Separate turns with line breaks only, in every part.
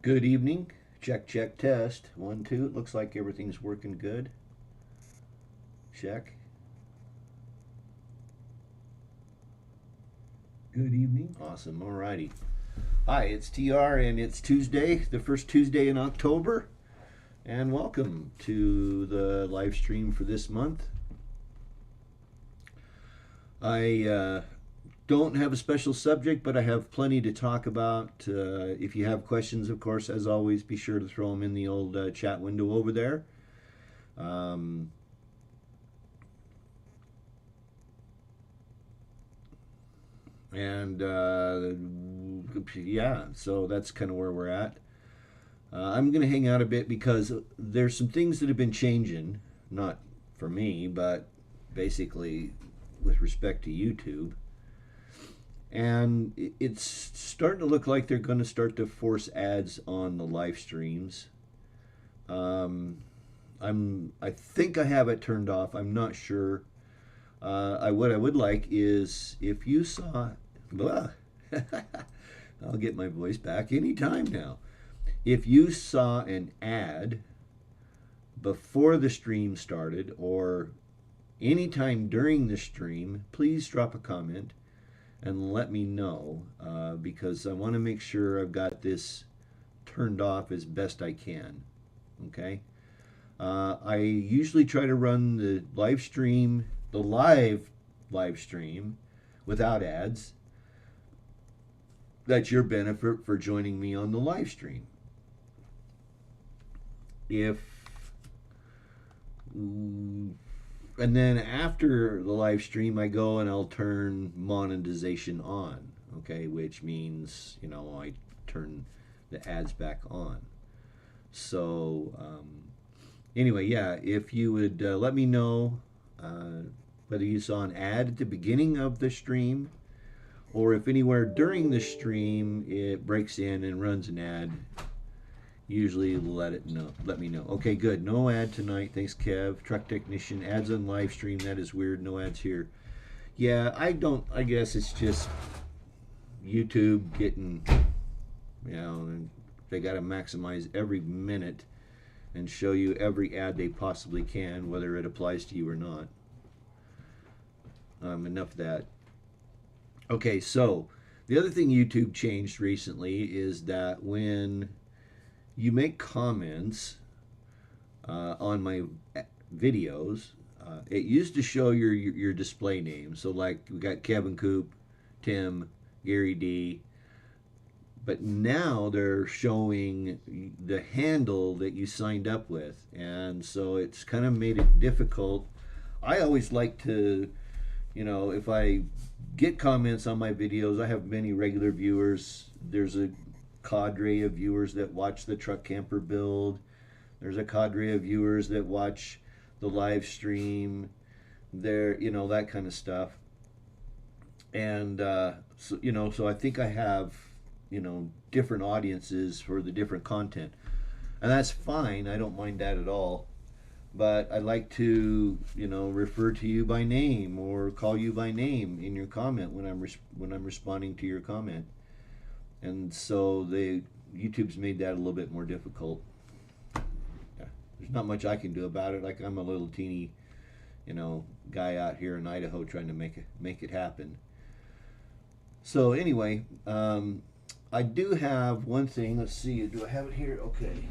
Good evening. Check, check, test. 1, 2. It looks like everything's working good. Check. Good evening. Awesome. Alrighty. Hi, it's TR and it's Tuesday, the first Tuesday in October. And welcome to the live stream for this month. I don't have a special subject, but I have plenty to talk about. If you have questions, of course, as always, be sure to throw them in the old chat window over there. Um, and yeah, so that's kind of where we're at. I'm going to hang out a bit because there's some things that have been changing, not for me, but basically with respect to YouTube. And it's starting to look like they're going to start to force ads on the live streams. I think I have it turned off. I'm not sure. What I would like is if you saw, blah, I'll get my voice back anytime now. If you saw an ad before the stream started or anytime during the stream, please drop a comment and let me know because I want to make sure I've got this turned off as best I can. Okay. I usually try to run the live stream without ads. That's your benefit for joining me on the live stream. If and then after the live stream, I go and I'll turn monetization on. Okay, which means I turn the ads back on. So anyway, yeah, if you would let me know whether you saw an ad at the beginning of the stream or if anywhere during the stream it breaks in and runs an ad, usually let me know. Okay, good. No ad tonight. Thanks, Kev. Truck technician. Ads on live stream. That is weird. No ads here. Yeah, I guess it's just YouTube getting, they got to maximize every minute and show you every ad they possibly can, whether it applies to you or not. Enough of that. Okay, so the other thing YouTube changed recently is that when you make comments on my videos, it used to show your display name. So like we got Kevin Coop, Tim, Gary D. But now they're showing the handle that you signed up with. And so it's kind of made it difficult. I always like to, if I get comments on my videos, I have many regular viewers. There's a cadre of viewers that watch the truck camper build. There's a cadre of viewers that watch the live stream. There, that kind of stuff. And so I think I have different audiences for the different content, and that's fine. I don't mind that at all. But I like to refer to you by name or call you by name in your comment when I'm responding to your comment. And so YouTube's made that a little bit more difficult. Yeah. There's not much I can do about it. Like I'm a little teeny, guy out here in Idaho trying to make it happen. So anyway, I do have one thing. Let's see. Do I have it here? Okay.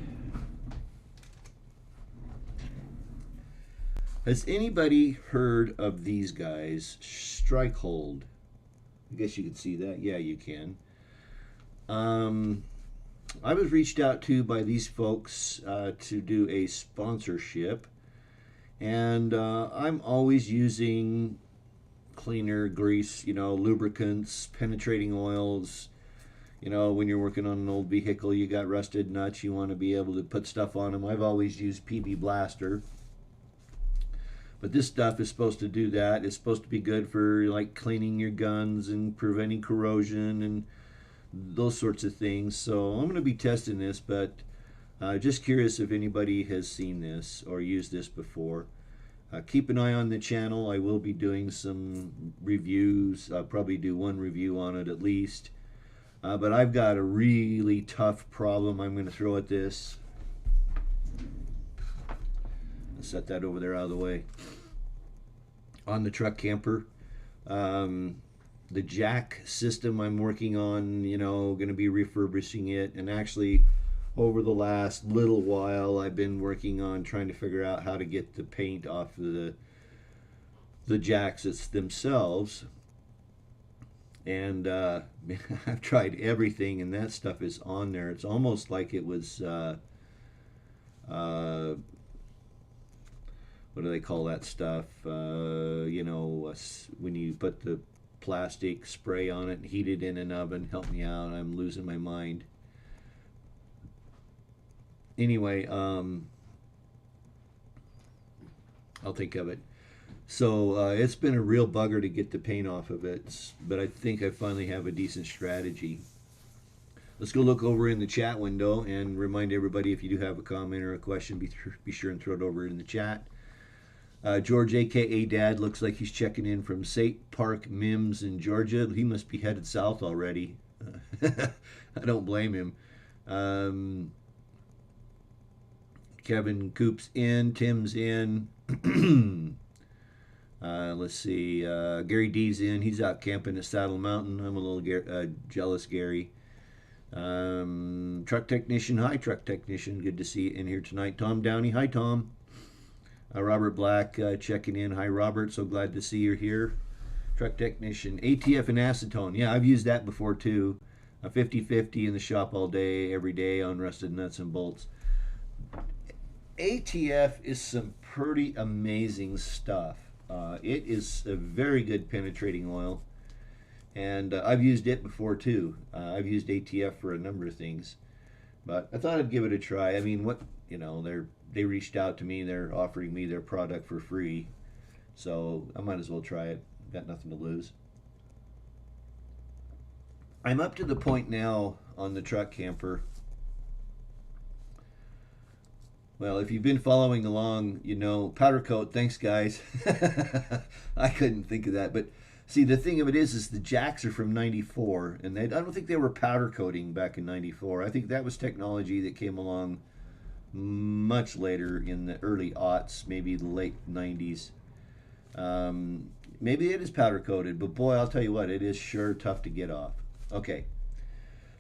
Has anybody heard of these guys? Strikehold. I guess you can see that. Yeah, you can. I was reached out to by these folks to do a sponsorship, and I'm always using cleaner grease, lubricants, penetrating oils. When you're working on an old vehicle, you got rusted nuts, you want to be able to put stuff on them. I've always used PB Blaster. But this stuff is supposed to do that. It's supposed to be good for like cleaning your guns and preventing corrosion and those sorts of things. So I'm going to be testing this, but just curious if anybody has seen this or used this before. Keep an eye on the channel. I will be doing some reviews. I'll probably do one review on it at least. But I've got a really tough problem I'm going to throw at this. Let's set that over there out of the way. On the truck camper, the jack system I'm working on, going to be refurbishing it. And actually, over the last little while, I've been working on trying to figure out how to get the paint off of the jacks themselves. And I've tried everything, and that stuff is on there. It's almost like it was, what do they call that stuff? When you put the plastic spray on it and heat it in an oven. Help me out, I'm losing my mind. Anyway, I'll think of it. So it's been a real bugger to get the paint off of it, but I think I finally have a decent strategy. Let's go look over in the chat window and remind everybody, if you do have a comment or a question, be sure and throw it over in the chat. George, a.k.a. Dad, looks like he's checking in from St. Park Mims in Georgia. He must be headed south already. I don't blame him. Kevin Coop's in. Tim's in. Let's see. Gary D's in. He's out camping at Saddle Mountain. I'm a little jealous, Gary. Truck technician. Hi, truck technician. Good to see you in here tonight. Tom Downey. Hi, Tom. Robert Black checking in. Hi, Robert. So glad to see you're here. Truck technician. ATF and acetone. Yeah, I've used that before too. 50-50 in the shop all day, every day on rusted nuts and bolts. ATF is some pretty amazing stuff. It is a very good penetrating oil, and I've used it before too. I've used ATF for a number of things, but I thought I'd give it a try. I mean, they reached out to me. They're offering me their product for free, so I might as well try it. Got nothing to lose. I'm up to the point now on the truck camper. Well, if you've been following along, powder coat. Thanks, guys. I couldn't think of that. But see, the thing of it is the jacks are from '94, and I don't think they were powder coating back in '94. I think that was technology that came along much later in the early aughts, maybe the late '90s. Maybe it is powder coated, but boy, I'll tell you what, it is sure tough to get off. Okay,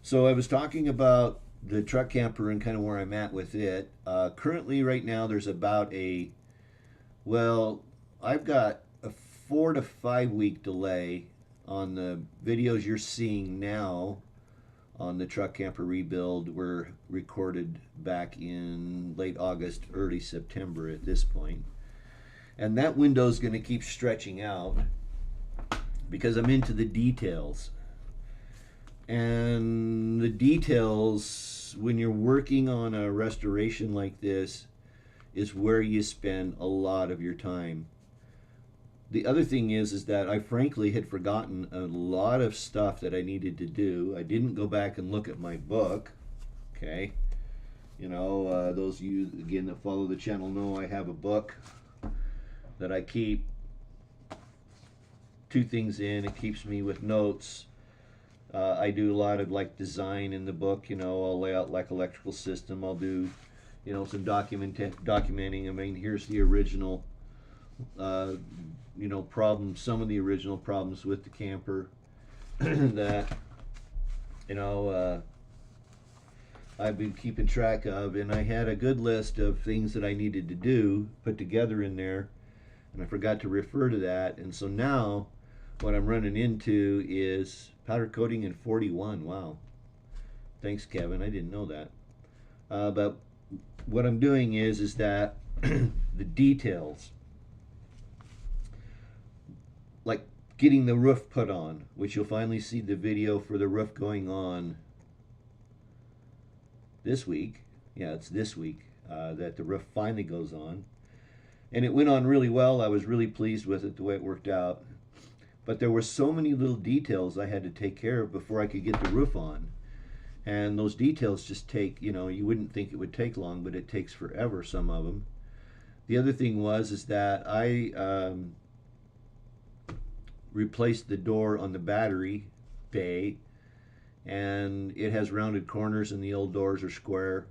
so I was talking about the truck camper and kind of where I'm at with it. Currently, right now, there's about I've got a 4 to 5 week delay on the videos you're seeing now on the truck camper rebuild. Were recorded back in late August, early September at this point. And that window is going to keep stretching out because I'm into the details. And the details, when you're working on a restoration like this, is where you spend a lot of your time. The other thing is that I frankly had forgotten a lot of stuff that I needed to do. I didn't go back and look at my book. Okay. Those of you, again, that follow the channel know I have a book that I keep 2 things in. It keeps me with notes. I do a lot of design in the book. I'll lay out electrical system. I'll do, some documenting. I mean, here's the original, problems. Some of the original problems with the camper that, I've been keeping track of, and I had a good list of things that I needed to do put together in there, and I forgot to refer to that. And so now, what I'm running into is powder coating in 41. Wow. Thanks, Kevin. I didn't know that. But what I'm doing is that the details, like getting the roof put on, which you'll finally see the video for the roof going on this week. Yeah, it's this week that the roof finally goes on. And it went on really well. I was really pleased with it, the way it worked out. But there were so many little details I had to take care of before I could get the roof on. And those details just take, you wouldn't think it would take long, but it takes forever, some of them. The other thing is that I replaced the door on the battery bay, and it has rounded corners and the old doors are square.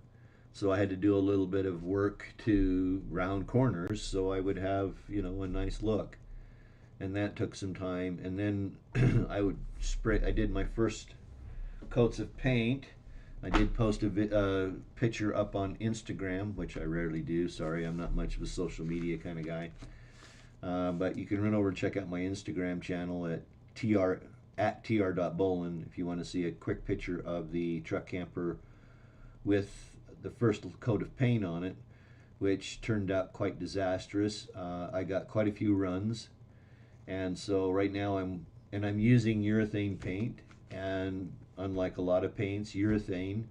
So I had to do a little bit of work to round corners so I would have, you know, a nice look. And that took some time. And then I would spray, I did my first coats of paint. I did post a picture up on Instagram, which I rarely do. Sorry, I'm not much of a social media kind of guy. But you can run over and check out my Instagram channel at tr.bolin if you want to see a quick picture of the truck camper with the first coat of paint on it, which turned out quite disastrous. I got quite a few runs, and so right now I'm using urethane paint, and unlike a lot of paints, urethane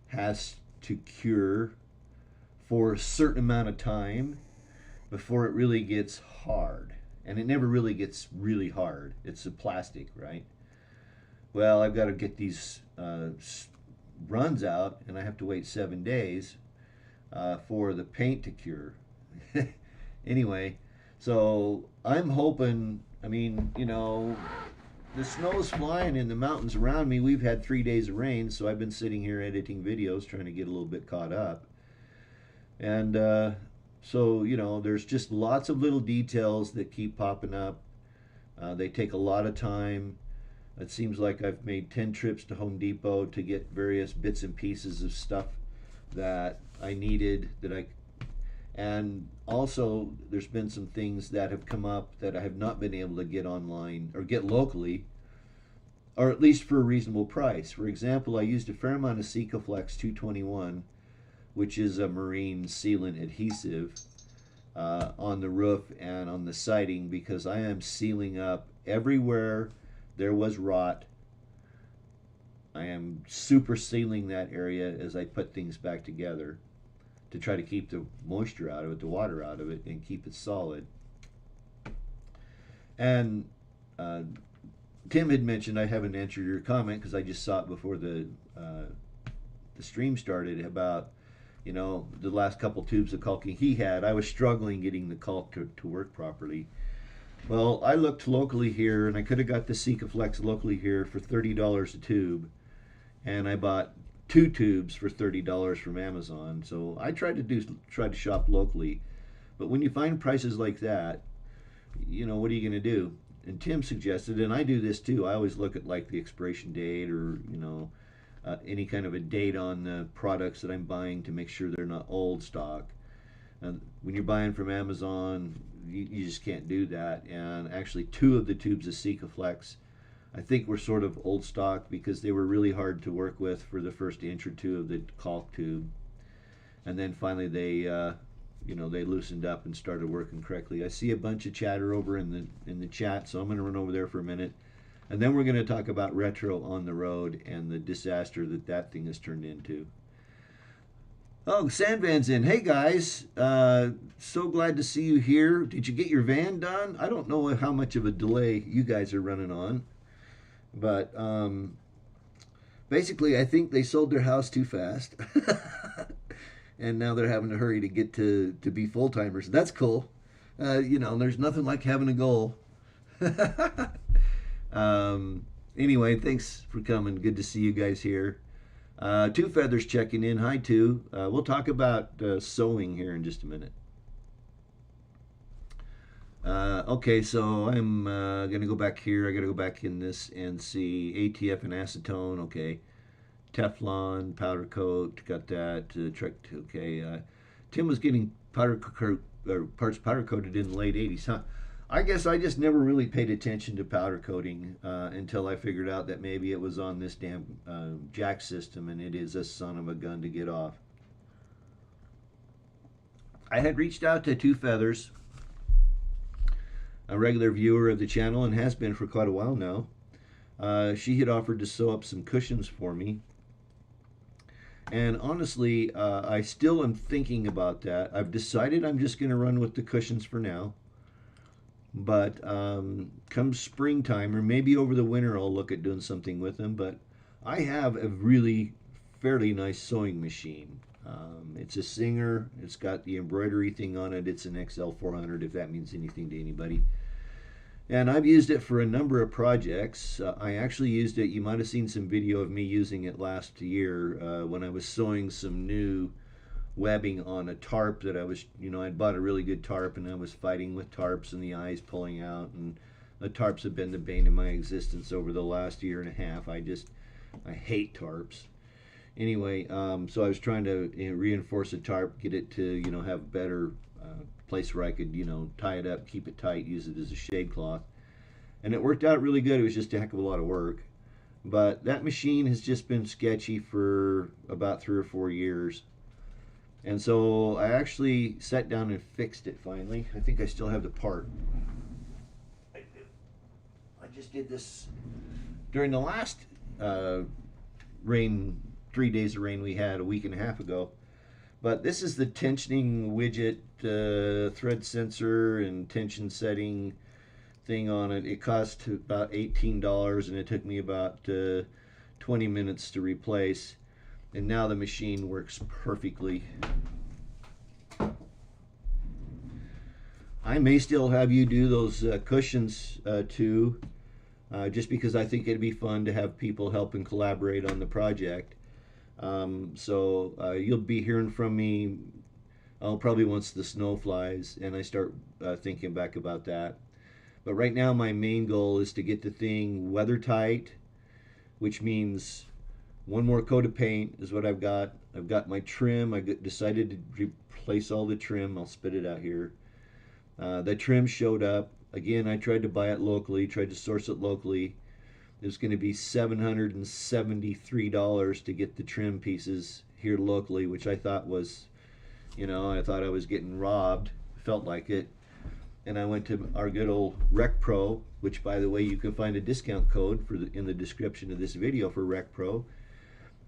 has to cure for a certain amount of time before it really gets hard. And it never really gets really hard. It's a plastic, right? Well, I've got to get these runs out, and I have to wait 7 days for the paint to cure. Anyway, so I'm hoping, I mean, you know, the snow's flying in the mountains around me. We've had 3 days of rain, so I've been sitting here editing videos trying to get a little bit caught up. And so, you know, there's just lots of little details that keep popping up. They take a lot of time. It seems like I've made 10 trips to Home Depot to get various bits and pieces of stuff that I needed, and also there's been some things that have come up that I have not been able to get online or get locally, or at least for a reasonable price. For example, I used a fair amount of Sikaflex 221, which is a marine sealant adhesive, on the roof and on the siding, because I am sealing up everywhere there was rot. I am super sealing that area as I put things back together to try to keep the moisture out of it, the water out of it, and keep it solid. And Tim had mentioned, I haven't answered your comment because I just saw it before the stream started, about, you know, the last couple tubes of caulking he had. I was struggling getting the caulk to work properly. Well, I looked locally here, and I could have got the Sikaflex locally here for $30 a tube, and I bought 2 tubes for $30 from Amazon. So I try to shop locally, but when you find prices like that, you know, what are you going to do? And Tim suggested, and I do this too, I always look at like the expiration date, or, you know, any kind of a date on the products that I'm buying to make sure they're not old stock. And when you're buying from Amazon, you just can't do that. And actually 2 of the tubes of Sikaflex I think were sort of old stock because they were really hard to work with for the first inch or 2 of the caulk tube. And then finally they you know, they loosened up and started working correctly. I see a bunch of chatter over in the chat, so I'm going to run over there for a minute. And then we're going to talk about retro on the road and the disaster that thing has turned into. Oh, Sandvan's in. Hey guys, so glad to see you here. Did you get your van done? I don't know how much of a delay you guys are running on, but basically I think they sold their house too fast. And now they're having to hurry to get to be full-timers. That's cool. You know, there's nothing like having a goal. Anyway, thanks for coming. Good to see you guys here. Two Feathers checking in. Hi, Two. We'll talk about sewing here in just a minute. Okay, so I'm going to go back here. I got to go back in this and see ATF and acetone. Okay. Teflon, powder coat, got that. Okay. Tim was getting powder coat, or parts powder coated in the late 80s, huh? I guess I just never really paid attention to powder coating until I figured out that maybe it was on this damn jack system, and it is a son of a gun to get off. I had reached out to Two Feathers, a regular viewer of the channel and has been for quite a while now. She had offered to sew up some cushions for me. And honestly, I still am thinking about that. I've decided I'm just going to run with the cushions for now. But come springtime, or maybe over the winter, I'll look at doing something with them. But I have a really fairly nice sewing machine. It's a Singer. It's got the embroidery thing on it. It's an XL400, if that means anything to anybody. And I've used it for a number of projects. I actually used it, you might have seen some video of me using it last year when I was sewing some new webbing on a tarp that I was, I'd bought a really good tarp and I was fighting with tarps and the eyes pulling out. And the tarps have been the bane of my existence over the last year and a half. I hate tarps. Anyway, so I was trying to reinforce a tarp, get it to, have a better place where I could, tie it up, keep it tight, use it as a shade cloth. And it worked out really good. It was just a heck of a lot of work. But that machine has just been sketchy for about 3 or 4 years. And so I actually sat down and fixed it finally. I think I still have the part. I just did this during the last rain, 3 days of rain we had a week and a half ago. But this is the tensioning widget, thread sensor and tension setting thing on it. It cost about $18 and it took me about 20 minutes to replace. And now the machine works perfectly. I may still have you do those cushions too, just because I think it'd be fun to have people help and collaborate on the project. So you'll be hearing from me, probably once the snow flies and I start thinking back about that. But right now my main goal is to get the thing weather tight, which means one more coat of paint is what I've got. I've got my trim. I decided to replace all the trim. I'll spit it out here. The trim showed up. Again, I tried to buy it locally, tried to source it locally. It was going to be $773 to get the trim pieces here locally, which I thought was, I thought I was getting robbed. Felt like it. And I went to our good old Rec Pro, which, by the way, you can find a discount code in the description of this video for Rec Pro.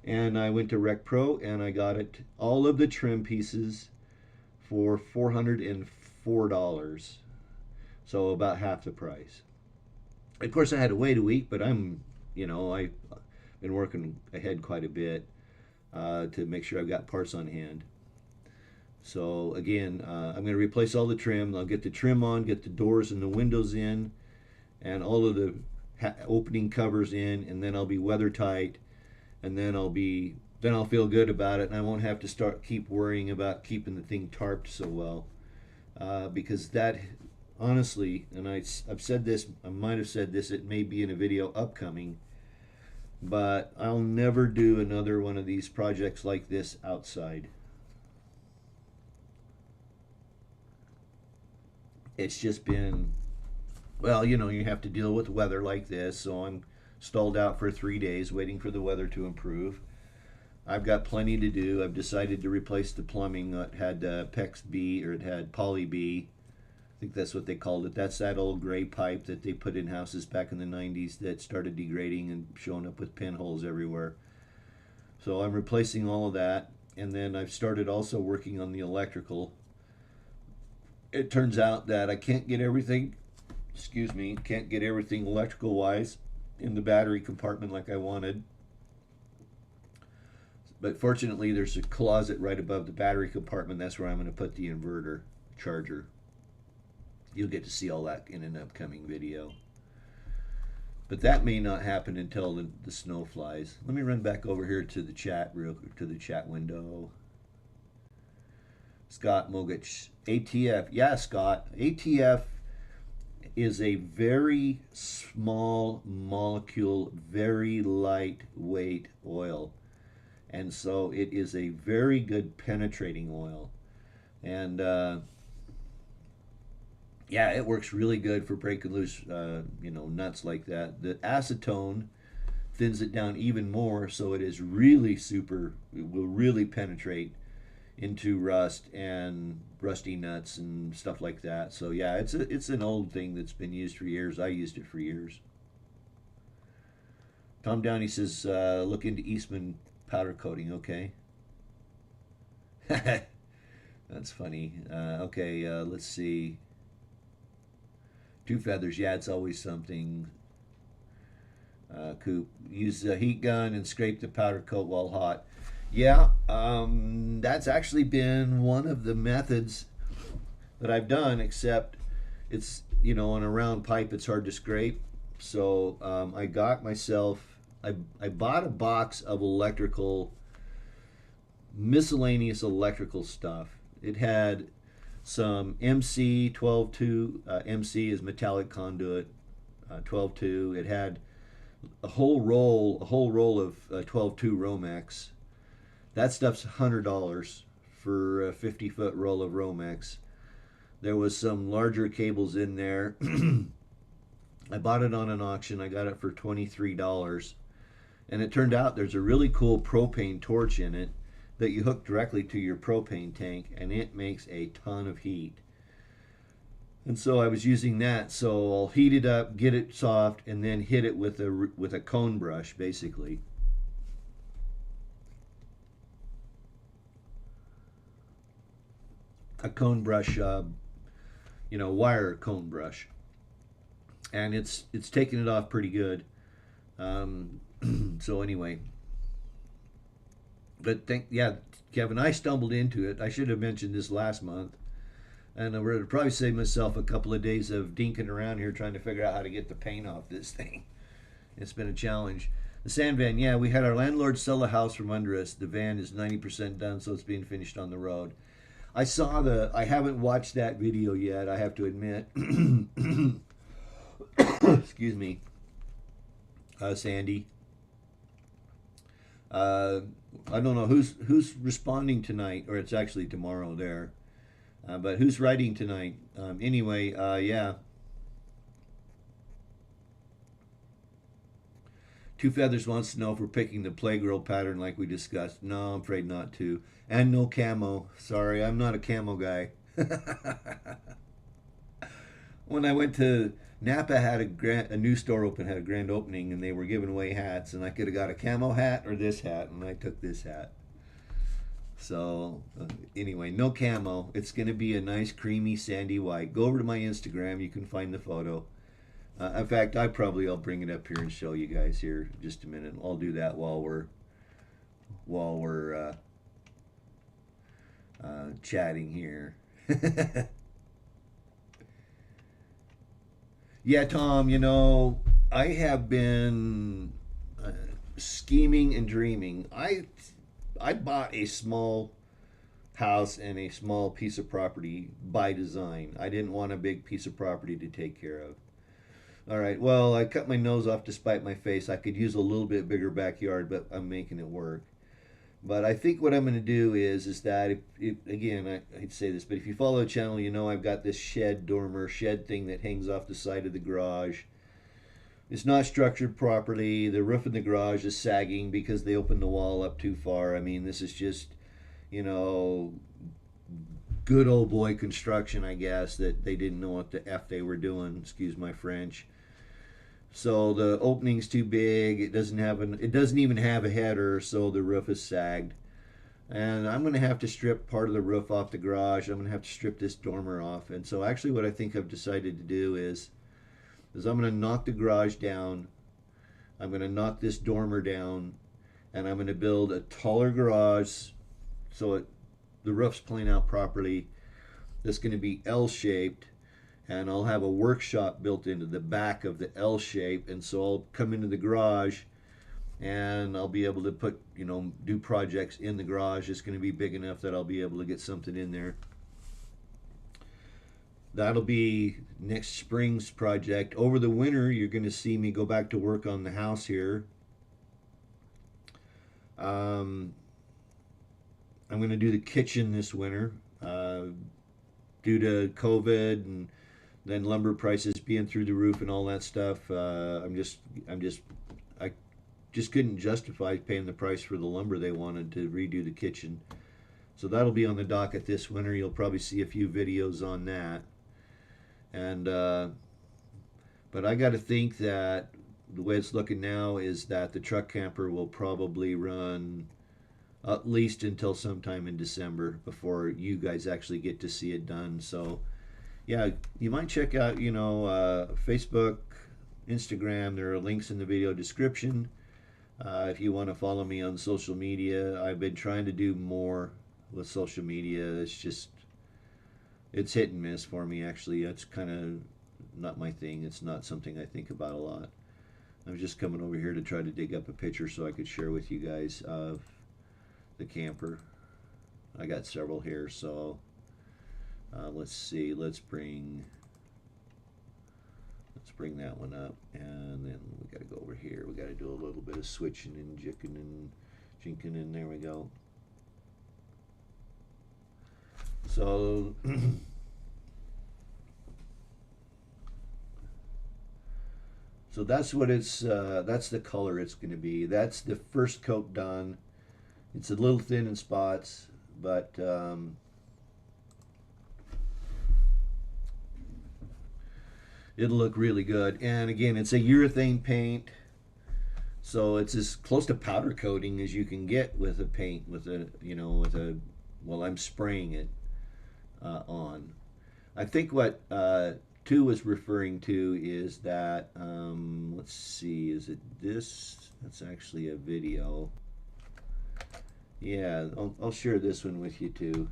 And I went to Rec Pro and I got all of the trim pieces for $404. So about half the price. Of course, I had to wait a week, but I've been working ahead quite a bit to make sure I've got parts on hand. So again, I'm going to replace all the trim. I'll get the trim on, get the doors and the windows in, and all of the opening covers in, and then I'll be weather tight, and then I'll feel good about it, and I won't have to keep worrying about keeping the thing tarped so well, because that, honestly, and I've said this, I might have said this, it may be in a video upcoming, but I'll never do another one of these projects like this outside. It's just been, well, you have to deal with weather like this, so I'm stalled out for 3 days waiting for the weather to improve. I've got plenty to do. I've decided to replace the plumbing that had PEX B, or it had Poly B. I think that's what they called it. That's that old gray pipe that they put in houses back in the 90s that started degrading and showing up with pinholes everywhere. So I'm replacing all of that, and then I've started also working on the electrical. It turns out that I can't get everything, electrical wise in the battery compartment like I wanted. But fortunately, there's a closet right above the battery compartment. That's where I'm going to put the inverter charger. You'll get to see all that in an upcoming video. But that may not happen until the snow flies. Let me run back over here to the chat to the chat window. Scott Mogich, ATF. Yeah, Scott. ATF is a very small molecule, very lightweight oil. And so it is a very good penetrating oil. And yeah, it works really good for breaking loose, nuts like that. The acetone thins it down even more, so it is really it will really penetrate into rust and rusty nuts and stuff like that. So yeah, it's an old thing that's been used for years. I used it for years. Tom Downey says, look into Eastman powder coating. Okay. That's funny. Okay, let's see. Two feathers. Yeah, it's always something. Coop, use a heat gun and scrape the powder coat while hot. Yeah, that's actually been one of the methods that I've done, except it's, on a round pipe, it's hard to scrape. So I got myself, I bought a box of miscellaneous electrical stuff. It had some MC 12.2, MC is metallic conduit, 12.2. It had a whole roll of 12.2 Romex. That stuff's $100 for a 50-foot roll of Romex. There was some larger cables in there. I bought it on an auction. I got it for $23. And it turned out there's a really cool propane torch in it that you hook directly to your propane tank, and it makes a ton of heat. And so I was using that. So I'll heat it up, get it soft, and then hit it with a cone brush, basically. A cone brush, wire cone brush, and it's taking it off pretty good. So anyway, but Kevin, I stumbled into it. I should have mentioned this last month, and I would probably save myself a couple of days of dinking around here trying to figure out how to get the paint off this thing. It's been a challenge. The sand van, yeah, we had our landlord sell the house from under us. The van is 90% done, so it's being finished on the road. I haven't watched that video yet, I have to admit. Excuse me. Sandy. I don't know who's responding tonight, or it's actually tomorrow there. But who's writing tonight? Anyway, yeah. Two Feathers wants to know if we're picking the Playgirl pattern like we discussed. No, I'm afraid not to. And no camo. Sorry, I'm not a camo guy. When I went to Napa, had a new store open, had a grand opening, and they were giving away hats, and I could have got a camo hat or this hat, and I took this hat. So anyway, no camo. It's going to be a nice creamy sandy white. Go over to my Instagram. You can find the photo. In fact, I'll bring it up here and show you guys here in just a minute. I'll do that while we're chatting here. Yeah, Tom, I have been scheming and dreaming. I bought a small house and a small piece of property by design. I didn't want a big piece of property to take care of. All right, well, I cut my nose off to spite my face. I could use a little bit bigger backyard, but I'm making it work. But I think what I'm going to do is that, again, I hate to say this, but if you follow the channel, I've got this dormer shed thing that hangs off the side of the garage. It's not structured properly. The roof in the garage is sagging because they opened the wall up too far. I mean, this is just, good old boy construction, I guess, that they didn't know what the F they were doing. Excuse my French. So the opening's too big. It doesn't even have a header, so the roof is sagged. And I'm going to have to strip part of the roof off the garage. I'm going to have to strip this dormer off. And so actually what I think I've decided to do is I'm going to knock the garage down. I'm going to knock this dormer down, and I'm going to build a taller garage so the roof's playing out properly. That's going to be L-shaped, and I'll have a workshop built into the back of the L shape, and so I'll come into the garage and I'll be able to put, do projects in the garage. It's going to be big enough that I'll be able to get something in there. That'll be next spring's project. Over the winter, you're going to see me go back to work on the house here. I'm going to do the kitchen this winter. Due to COVID and then lumber prices being through the roof and all that stuff, I just couldn't justify paying the price for the lumber they wanted to redo the kitchen. So that'll be on the docket this winter. You'll probably see a few videos on that. And but I got to think that the way it's looking now is that the truck camper will probably run at least until sometime in December before you guys actually get to see it done. So yeah, you might check out, Facebook, Instagram. There are links in the video description. If you want to follow me on social media, I've been trying to do more with social media. It's just It's hit and miss for me, actually. That's kind of not my thing. It's not something I think about a lot. I'm just coming over here to try to dig up a picture so I could share with you guys of the camper. I got several here, so let's see. Let's bring that one up, and then we got to go over here. We got to do a little bit of switching and jicking and jinking, and there we go. So so that's what it's that's the color it's going to be. That's the first coat done. It's a little thin in spots, but it'll look really good. And again, it's a urethane paint, so it's as close to powder coating as you can get with a paint, with a, you know, with a, well, I'm spraying it on. I think what 2 was referring to is that, let's see, is it this? That's actually a video. Yeah, I'll share this one with you too.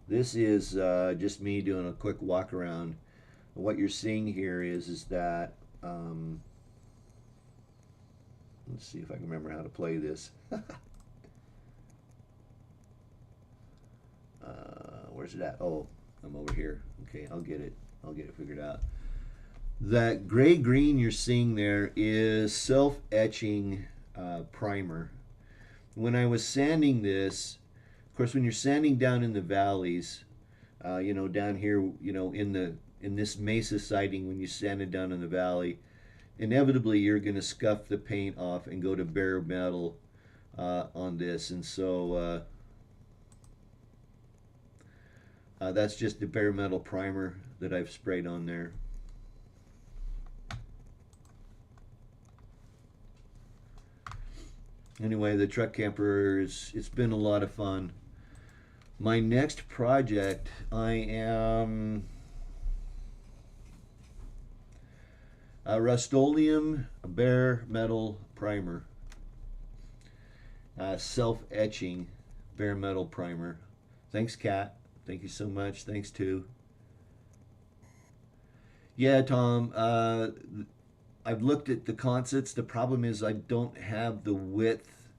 This is just me doing a quick walk around. What you're seeing here is that, let's see if I can remember how to play this. Where's it at? Oh, I'm over here. Okay, I'll get it figured out. That gray-green you're seeing there is self-etching primer. When I was sanding this, of course, when you're sanding down in the valleys, you know, down here, you know, in this mesa siding, when you sand it down in the valley, inevitably you're going to scuff the paint off and go to bare metal on this. And so that's just the bare metal primer that I've sprayed on there. Anyway, the truck camper it's been a lot of fun. My next project, I am a Rust-Oleum bare metal primer, self-etching bare metal primer. Thanks, Kat. Thank you so much. Thanks, too. Yeah, Tom, I've looked at the Quonsets. The problem is I don't have the width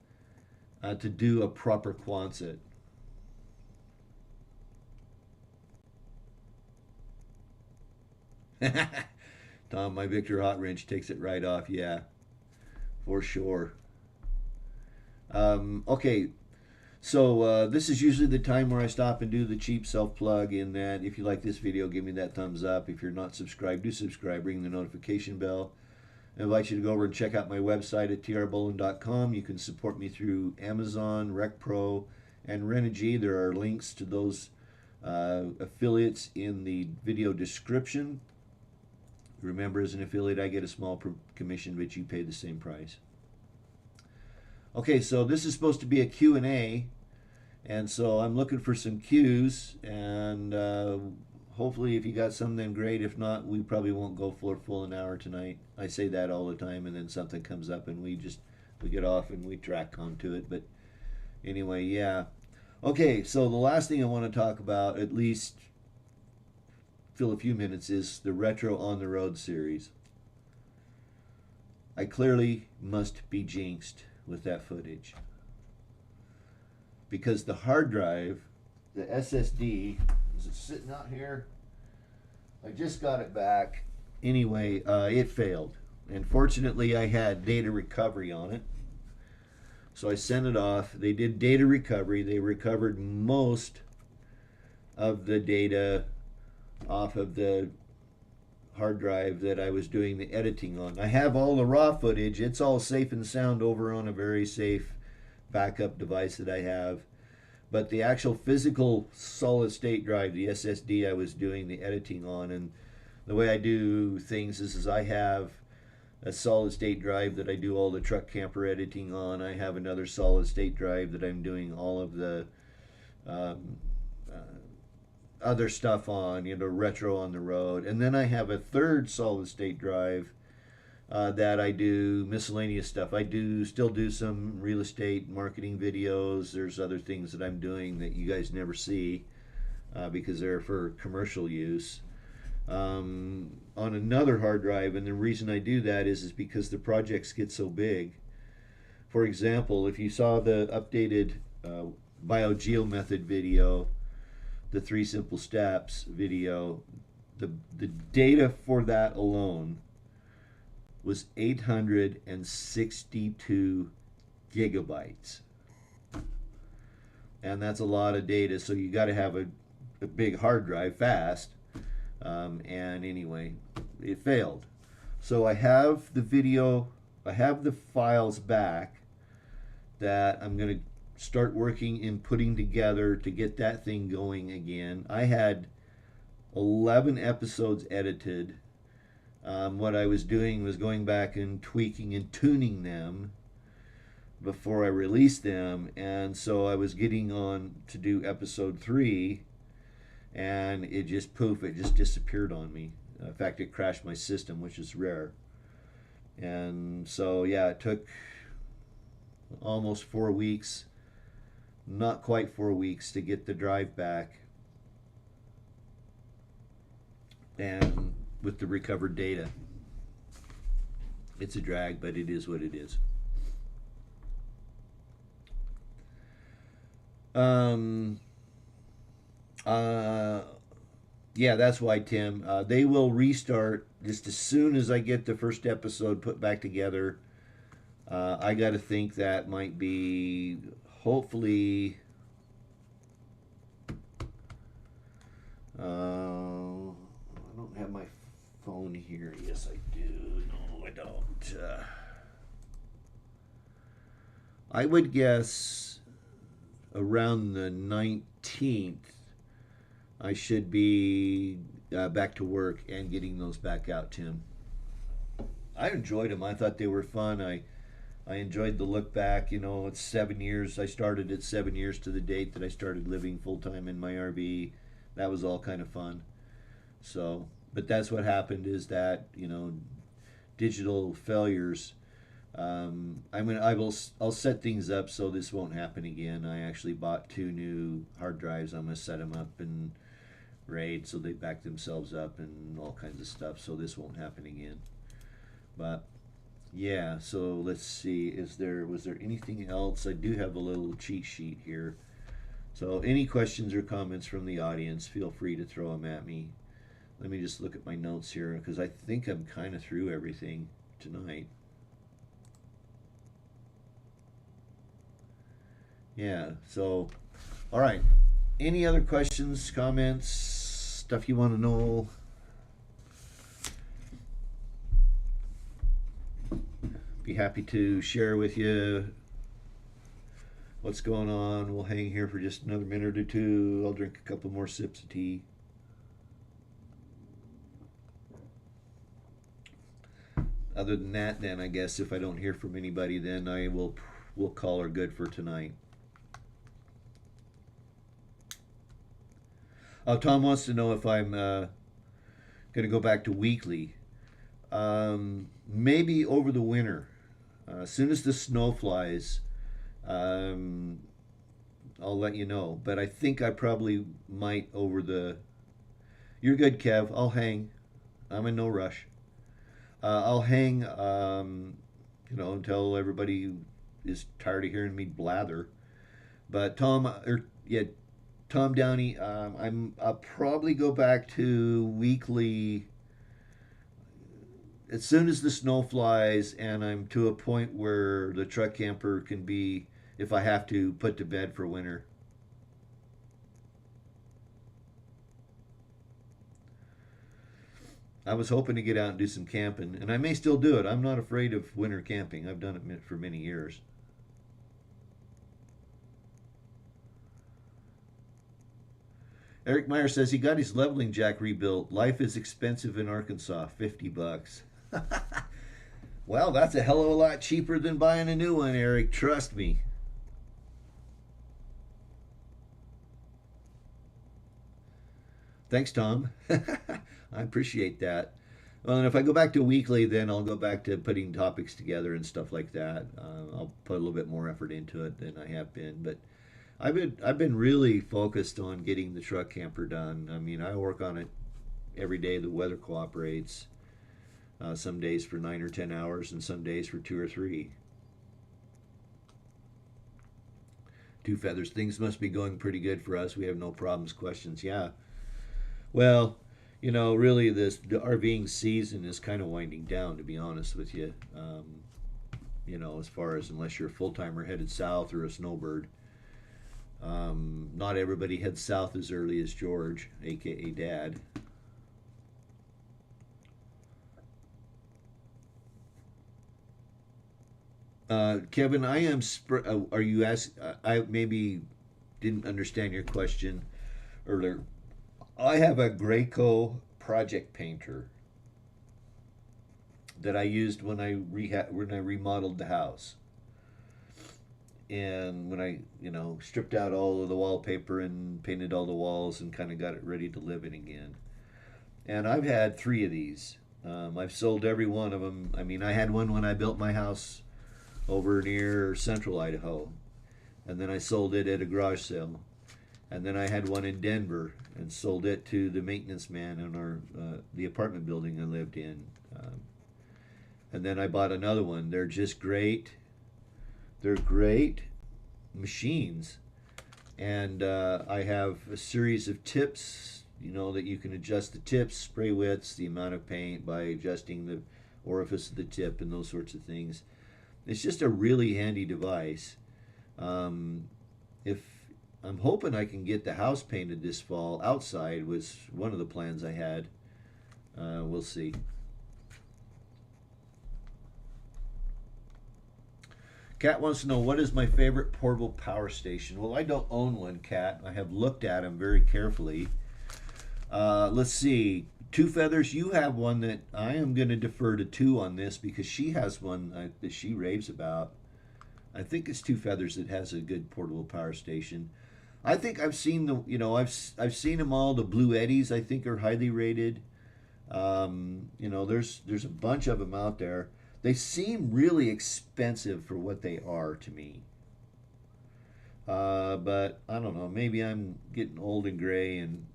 to do a proper Quonset. Tom, my Victor Hot Wrench takes it right off. Yeah, for sure. Okay, so this is usually the time where I stop and do the cheap self-plug, in that if you like this video, give me that thumbs up. If you're not subscribed, do subscribe, ring the notification bell. I invite you to go over and check out my website at trbolin.com. You can support me through Amazon, RecPro, and Renogy. There are links to those affiliates in the video description. Remember, as an affiliate, I get a small commission, but you pay the same price. Okay, so this is supposed to be a Q&A, and so I'm looking for some Q's, and hopefully if you got some, then great. If not, we probably won't go for a full an hour tonight. I say that all the time, and then something comes up, and we get off and we track onto it. But anyway, yeah. Okay, so the last thing I want to talk about, at least fill a few minutes, is the Retro on the Road series. I clearly must be jinxed with that footage, because the hard drive, the SSD, is it sitting out here? I just got it back. Anyway, it failed, and fortunately I had data recovery on it, so I sent it off. They did data recovery. They recovered most of the data off of the hard drive that I was doing the editing on. I have all the raw footage. It's all safe and sound over on a very safe backup device that I have. But the actual physical solid state drive, the SSD, I was doing the editing on. And the way I do things is I have a solid state drive that I do all the truck camper editing on. I have another solid state drive that I'm doing all of the other stuff on, you know, retro on the road. And then I have a third solid state drive that I do miscellaneous stuff. I still do some real estate marketing videos. There's other things that I'm doing that you guys never see. because they're for commercial use. On another hard drive, and the reason I do that is because the projects get so big. For example, if you saw the updated BioGeo method video, the 3 simple steps video, the data for that alone was 862 gigabytes. And that's a lot of data, so you got to have a big hard drive fast. And anyway, it failed. So I have the video, I have the files back that I'm going to start working in putting together to get that thing going again. I had 11 episodes edited. What I was doing was going back and tweaking and tuning them before I released them, and so I was getting on to do episode 3, and it just poof, it just disappeared on me. In fact, it crashed my system, which is rare. And so yeah, it took almost 4 weeks, not quite 4 weeks, to get the drive back and with the recovered data. It's a drag, but it is what it is. Yeah, that's why, Tim. They will restart just as soon as I get the first episode put back together. I got to think that might be hopefully. I don't have my phone here. Yes, I do. No, I don't. I would guess around the 19th, I should be back to work and getting those back out, Tim. I enjoyed them. I thought they were fun. I enjoyed the look back. You know, it's 7 years. I started at 7 years to the date that I started living full time in my RV. That was all kind of fun. So, but that's what happened, is that, you know, digital failures. I'll set things up so this won't happen again. I actually bought 2 new hard drives. I'm gonna set them up in RAID so they back themselves up and all kinds of stuff, so this won't happen again. But yeah, so let's see. Was there anything else? I do have a little cheat sheet here. So any questions or comments from the audience, feel free to throw them at me. Let me just look at my notes here, because I think I'm kind of through everything tonight. Yeah, so, all right. Any other questions, comments, stuff you want to know? Be happy to share with you what's going on. We'll hang here for just another minute or two. I'll drink a couple more sips of tea. Other than that, then I guess if I don't hear from anybody, then we'll call her good for tonight. Tom wants to know if I'm going to go back to weekly. Maybe over the winter. As soon as the snow flies, I'll let you know. But I think I probably might over the... You're good, Kev. I'll hang. I'm in no rush. I'll hang, until everybody is tired of hearing me blather. But Tom Downey, I'll probably go back to weekly as soon as the snow flies and I'm to a point where the truck camper can be, if I have to, put to bed for winter. I was hoping to get out and do some camping, and I may still do it. I'm not afraid of winter camping. I've done it for many years. Eric Meyer says he got his leveling jack rebuilt. Life is expensive in Arkansas, $50. Well, that's a hell of a lot cheaper than buying a new one, Eric. Trust me. Thanks, Tom. I appreciate that. Well, and if I go back to weekly, then I'll go back to putting topics together and stuff like that. I'll put a little bit more effort into it than I have been. But I've been really focused on getting the truck camper done. I mean, I work on it every day the weather cooperates. Some days for 9 or 10 hours, and some days for 2 or 3. Two feathers. Things must be going pretty good for us. We have no problems. Questions. Yeah. Well, really, the RVing season is kind of winding down. To be honest with you, as far as unless you're a full timer headed south or a snowbird. Not everybody heads south as early as George, aka Dad. Kevin, I am. Are you ask? I maybe didn't understand your question earlier. I have a Graco project painter that I used when I remodeled the house, and when I stripped out all of the wallpaper and painted all the walls and kind of got it ready to live in again. And I've had 3 of these. I've sold every one of them. I mean, I had one when I built my house over near central Idaho, and then I sold it at a garage sale, and then I had one in Denver and sold it to the maintenance man in the apartment building I lived in, and then I bought another one. They're just great. They're great machines, and I have a series of tips. That you can adjust the tips, spray widths, the amount of paint by adjusting the orifice of the tip and those sorts of things. It's just a really handy device. If I'm hoping I can get the house painted this fall, outside was one of the plans I had. We'll see. Kat wants to know, what is my favorite portable power station? Well, I don't own one, Kat. I have looked at them very carefully. Let's see. Two Feathers, you have one that I am going to defer to Two on this because she has one that she raves about. I think it's Two Feathers that has a good portable power station. I think I've seen I've seen them all. The Blue Eddies I think are highly rated. There's a bunch of them out there. They seem really expensive for what they are to me. But I don't know. Maybe I'm getting old and gray and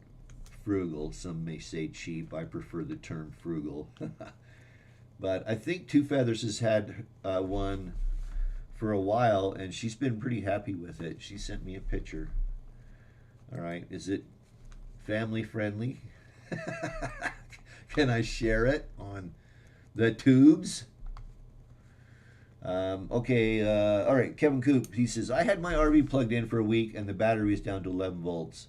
frugal. Some may say cheap. I prefer the term frugal. But I think Two Feathers has had one for a while, and she's been pretty happy with it. She sent me a picture. All right. Is it family friendly? Can I share it on the tubes? Okay. All right. Kevin Coop, he says, I had my RV plugged in for a week and the battery is down to 11 volts.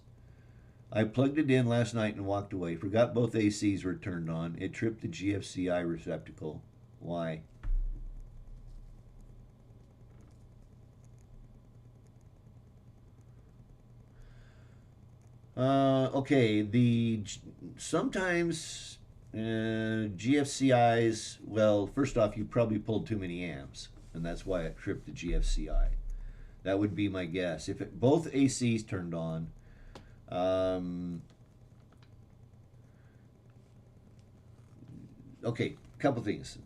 I plugged it in last night and walked away. Forgot both ACs were turned on. It tripped the GFCI receptacle. Why? Okay. Sometimes GFCIs. Well, first off, you probably pulled too many amps, and that's why it tripped the GFCI. That would be my guess. If both ACs turned on. Okay, couple things.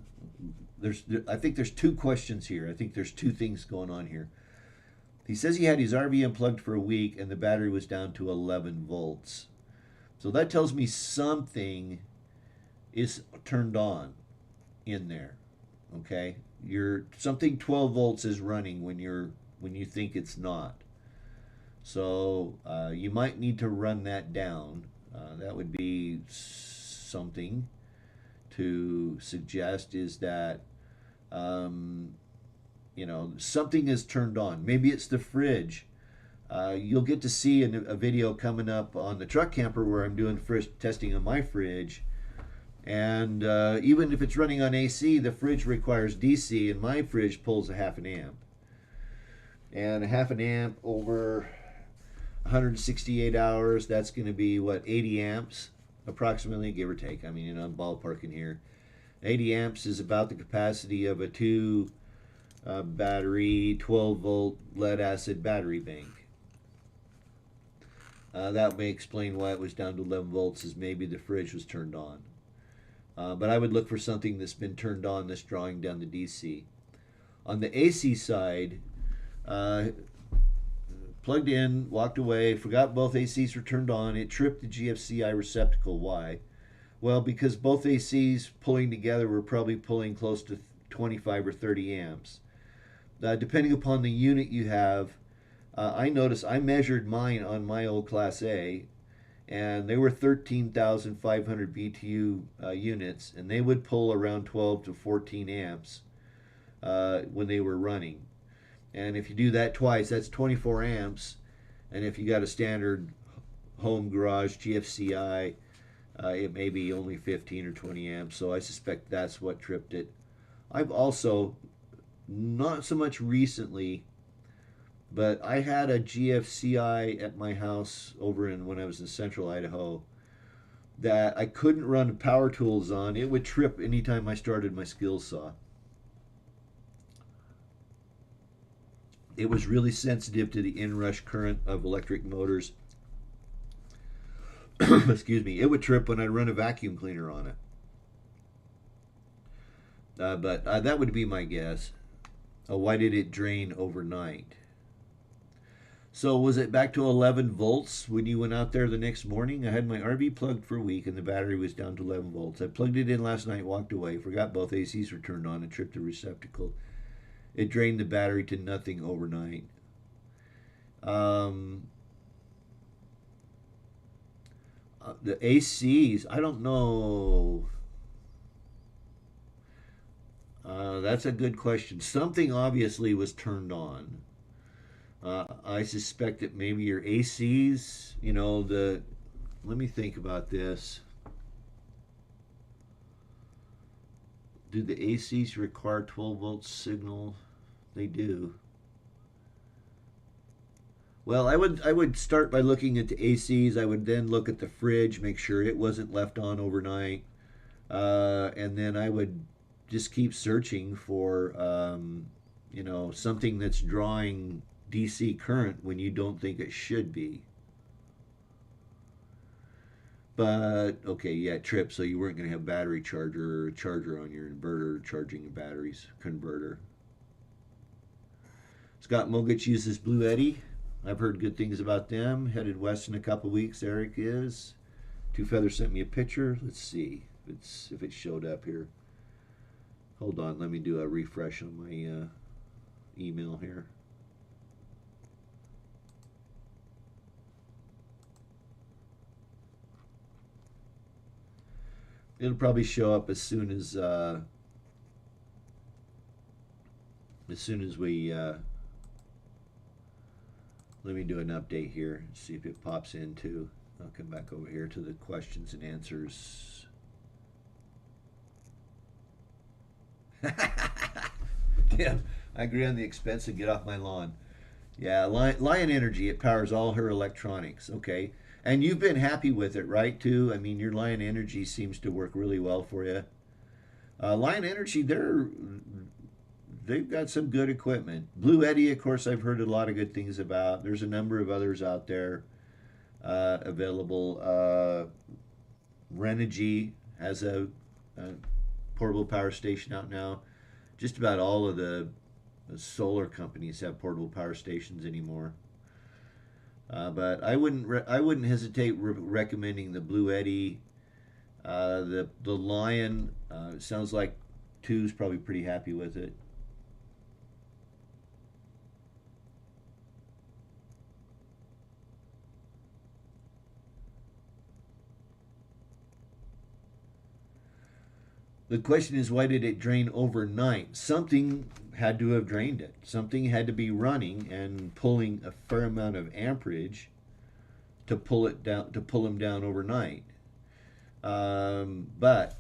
I think there's 2 questions here. I think there's 2 things going on here. He says he had his RV unplugged for a week and the battery was down to 11 volts. So that tells me something is turned on in there. Okay, something 12 volts is running when you think it's not. So you might need to run that down. That would be something to suggest, is that something is turned on. Maybe it's the fridge. You'll get to see a video coming up on the truck camper where I'm doing testing on my fridge. And even if it's running on AC, the fridge requires DC, and my fridge pulls a half an amp. And a half an amp over 168 hours, that's going to be what, 80 amps approximately, give or take. I mean, I'm ballparking here. 80 amps is about the capacity of a 2 battery 12 volt lead acid battery bank. That may explain why it was down to 11 volts, is maybe the fridge was turned on. But I would look for something that's been turned on that's drawing down the DC. On the AC side, plugged in, walked away, forgot both ACs were turned on. It tripped the GFCI receptacle. Why? Well, because both ACs pulling together were probably pulling close to 25 or 30 amps. Depending upon the unit you have, I noticed I measured mine on my old Class A, and they were 13,500 BTU units, and they would pull around 12 to 14 amps when they were running. And if you do that twice, that's 24 amps. And if you got a standard home garage GFCI, it may be only 15 or 20 amps. So I suspect that's what tripped it. I've also, not so much recently, but I had a GFCI at my house over in when I was in central Idaho that I couldn't run power tools on. It would trip anytime I started my skill saw. It was really sensitive to the inrush current of electric motors. Excuse me. It would trip when I run a vacuum cleaner on it. But that would be my guess. Why did it drain overnight? So was it back to 11 volts when you went out there the next morning? I had my RV plugged for a week and the battery was down to 11 volts. I plugged it in last night, walked away, forgot both ACs were turned on and tripped the receptacle. It drained the battery to nothing overnight. The ACs, I don't know. That's a good question. Something obviously was turned on. I suspect that maybe your ACs, let me think about this. Do the ACs require 12 volt signal? They do. Well, I would start by looking at the ACs. I would then look at the fridge, make sure it wasn't left on overnight, and then I would just keep searching for something that's drawing DC current when you don't think it should be. But okay, yeah, it tripped, so you weren't going to have battery charger or a charger on your inverter charging a batteries converter. Scott Mogich uses Blue Eddy. I've heard good things about them. Headed west in a couple weeks. Eric is. Two Feathers sent me a picture. Let's see if it showed up here. Hold on, let me do a refresh on my email here. It'll probably show up as soon as we let me do an update here, see if it pops into. I'll come back over here to the questions and answers. Yeah, I agree on the expense and get off my lawn. Yeah, Lion Energy, it powers all her electronics. Okay. And you've been happy with it, right, too? I mean, your Lion Energy seems to work really well for you. Lion Energy, they've got some good equipment. Blue Eddy, of course, I've heard a lot of good things about. There's a number of others out there available. Renogy has a portable power station out now. Just about all of the solar companies have portable power stations anymore. But I wouldn't hesitate recommending the Blue Eddy, the Lion. It sounds like Two's probably pretty happy with it. The question is, why did it drain overnight? Something had to have drained it. Something had to be running and pulling a fair amount of amperage to pull it down, to pull them down overnight. But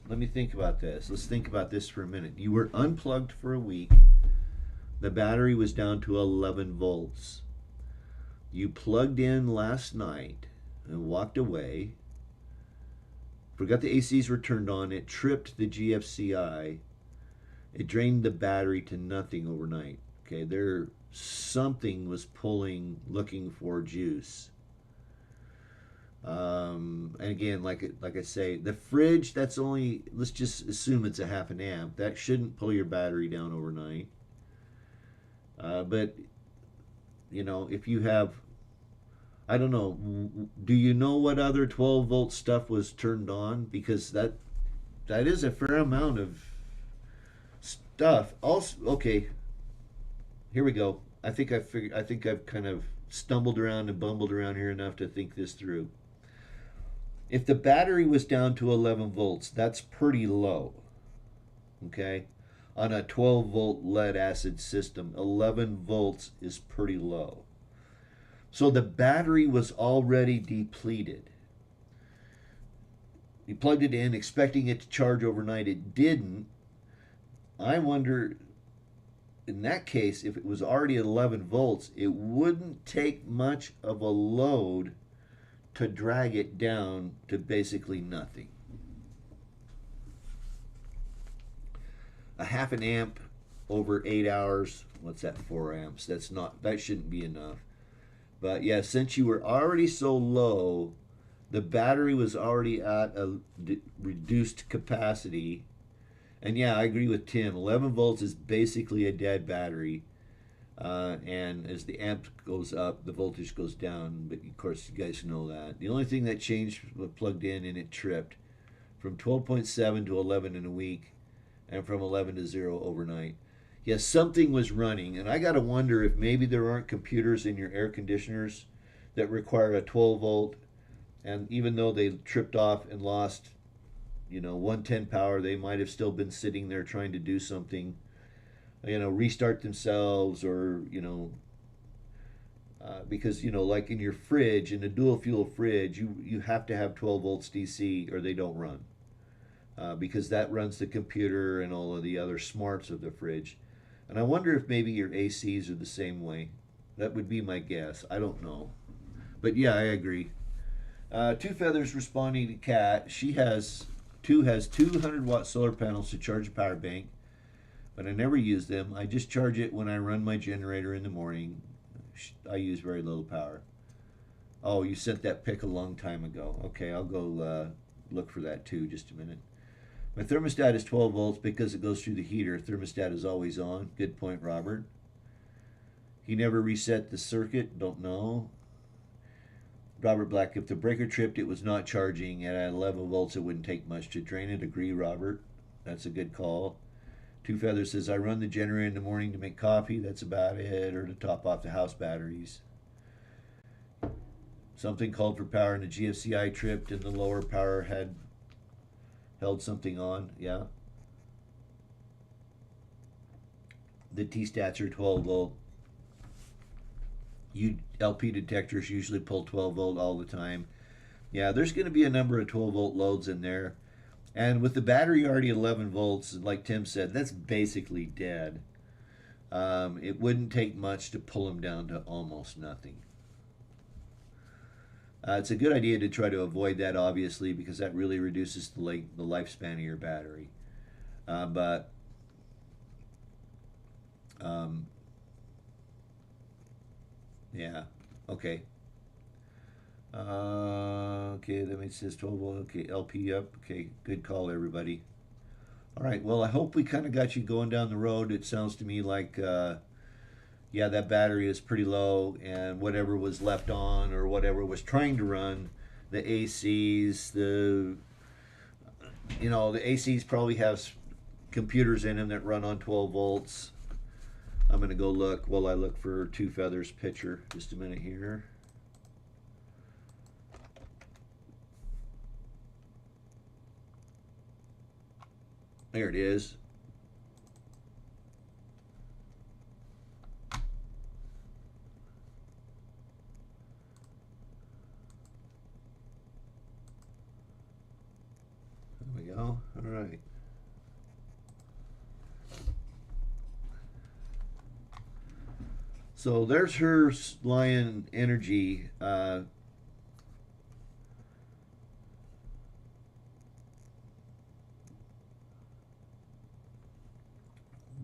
let me think about this. Let's think about this for a minute. You were unplugged for a week. The battery was down to 11 volts. You plugged in last night and walked away. Forgot the ACs were turned on. It tripped the GFCI. It drained the battery to nothing overnight. Okay, something was pulling, looking for juice. And again, like I say, the fridge, that's only, let's just assume it's a half an amp. That shouldn't pull your battery down overnight. But if you have, I don't know, do you know what other 12-volt stuff was turned on? Because that is a fair amount of stuff. Also, okay, here we go. I think I've kind of stumbled around and bumbled around here enough to think this through. If the battery was down to 11 volts, that's pretty low. Okay? On a 12-volt lead acid system, 11 volts is pretty low. So the battery was already depleted. You plugged it in expecting it to charge overnight. It didn't. I wonder, in that case, if it was already at 11 volts, it wouldn't take much of a load to drag it down to basically nothing. A half an amp over 8 hours, what's that, 4 amps? That shouldn't be enough. But yeah, since you were already so low, the battery was already at a reduced capacity. And yeah, I agree with Tim. 11 volts is basically a dead battery. And as the amp goes up, the voltage goes down. But of course, you guys know that. The only thing that changed was plugged in and it tripped from 12.7 to 11 in a week, and from 11 to 0 overnight. Yes, something was running, and I got to wonder if maybe there aren't computers in your air conditioners that require a 12 volt, and even though they tripped off and lost, 110 power, they might have still been sitting there trying to do something, restart themselves, or because like in your fridge, in a dual fuel fridge, you have to have 12 volts DC or they don't run, because that runs the computer and all of the other smarts of the fridge. And I wonder if maybe your ACs are the same way. That would be my guess. I don't know, but yeah, I agree. Two Feathers responding to Kat. She has 200-watt solar panels to charge a power bank, but I never use them. I just charge it when I run my generator in the morning. I use very little power. Oh, you sent that pic a long time ago. Okay, I'll go look for that too. Just a minute. My thermostat is 12 volts because it goes through the heater. Thermostat is always on. Good point, Robert. He never reset the circuit. Don't know. Robert Black, if the breaker tripped, it was not charging. And at 11 volts, it wouldn't take much to drain it. Agree, Robert. That's a good call. Two Feathers says, I run the generator in the morning to make coffee. That's about it. Or to top off the house batteries. Something called for power and the GFCI tripped and the lower power had held something on. Yeah. The T-stats are 12 volt. LP detectors usually pull 12 volt all the time. Yeah, there's going to be a number of 12 volt loads in there. And with the battery already 11 volts, like Tim said, that's basically dead. It wouldn't take much to pull them down to almost nothing. It's a good idea to try to avoid that, obviously, because that really reduces the lifespan of your battery. Yeah, okay. Okay, that means it says 12 volt. Okay, LP up. Okay, good call, everybody. All right, well, I hope we kind of got you going down the road. It sounds to me like, yeah, that battery is pretty low, and whatever was left on or whatever was trying to run, the ACs, the ACs probably have computers in them that run on 12 volts. I'm going to go look while I look for Two Feathers picture. Just a minute here. There it is. There we go. All right. So there's her Lion Energy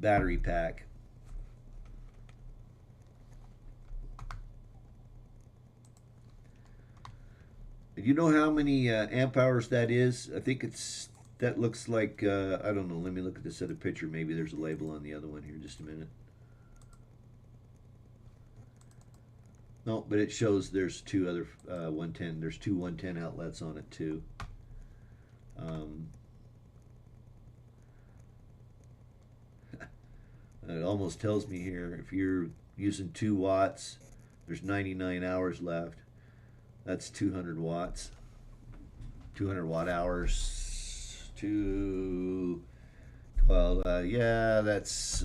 battery pack. Do you know how many amp hours that is? I think that looks like, I don't know. Let me look at this other picture. Maybe there's a label on the other one here. Just a minute. No, but it shows there's two other 110. There's two 110 outlets on it too. Um, it almost tells me here if you're using 2 watts, there's 99 hours left. That's 200 watts. 200 watt hours to 12. Yeah, that's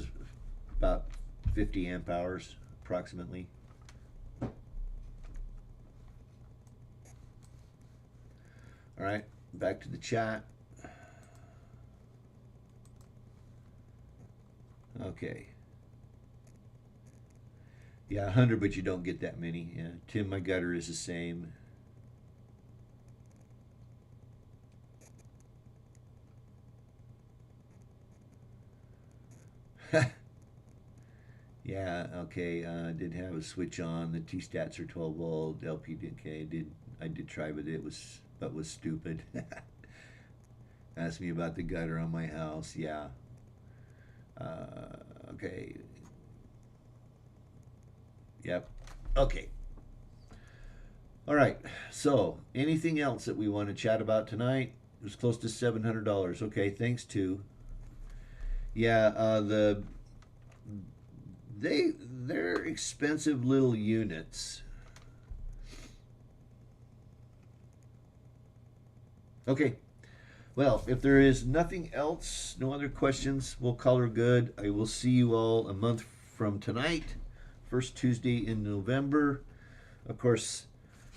about 50 amp hours approximately. All right, back to the chat. Okay. Yeah, 100, but you don't get that many. Yeah, Tim, my gutter is the same. Yeah, okay. I did have a switch on. The T stats are 12 volt. LPDK I did try, but it was stupid. Asked me about the gutter on my house. Yeah. Okay. Yep. Okay. All right. So, anything else that we want to chat about tonight? It was close to $700. Okay. Thanks to. Yeah. They're expensive little units. Okay. Well, if there is nothing else, no other questions, we'll call her good. I will see you all a month from tonight, first Tuesday in November. Of course,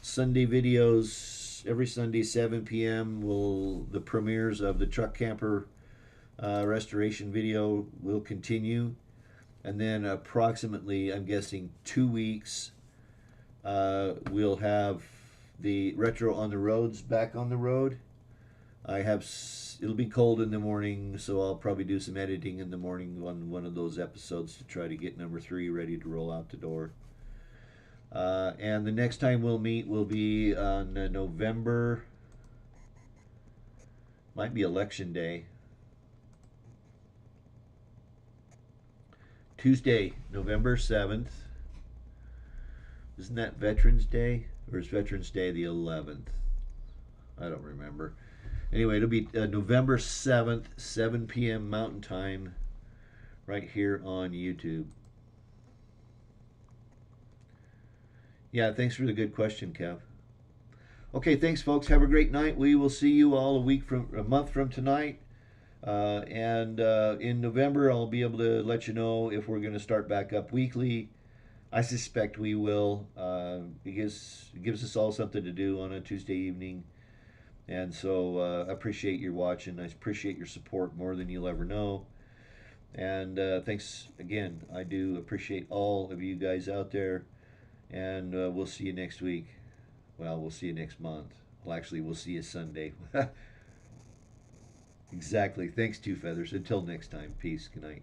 Sunday videos every Sunday, 7 p.m. Will the premieres of the truck camper restoration video will continue, and then approximately, I'm guessing, 2 weeks, we'll have the retro on the roads back on the road. It'll be cold in the morning, so I'll probably do some editing in the morning on one of those episodes to try to get number 3 ready to roll out the door. And the next time we'll meet will be on November, might be election day. Tuesday, November 7th. Isn't that Veterans Day? Or is Veterans Day the 11th? I don't remember. Anyway, it'll be November 7th, 7 p.m. Mountain Time, right here on YouTube. Yeah, thanks for the good question, Kev. Okay, thanks, folks. Have a great night. We will see you all a month from tonight. And in November, I'll be able to let you know if we're going to start back up weekly. I suspect we will, because it gives us all something to do on a Tuesday evening. And so I appreciate your watching. I appreciate your support more than you'll ever know. And thanks again. I do appreciate all of you guys out there. And we'll see you next week. Well, we'll see you next month. Well, actually, we'll see you Sunday. Exactly. Thanks, Two Feathers. Until next time. Peace. Good night.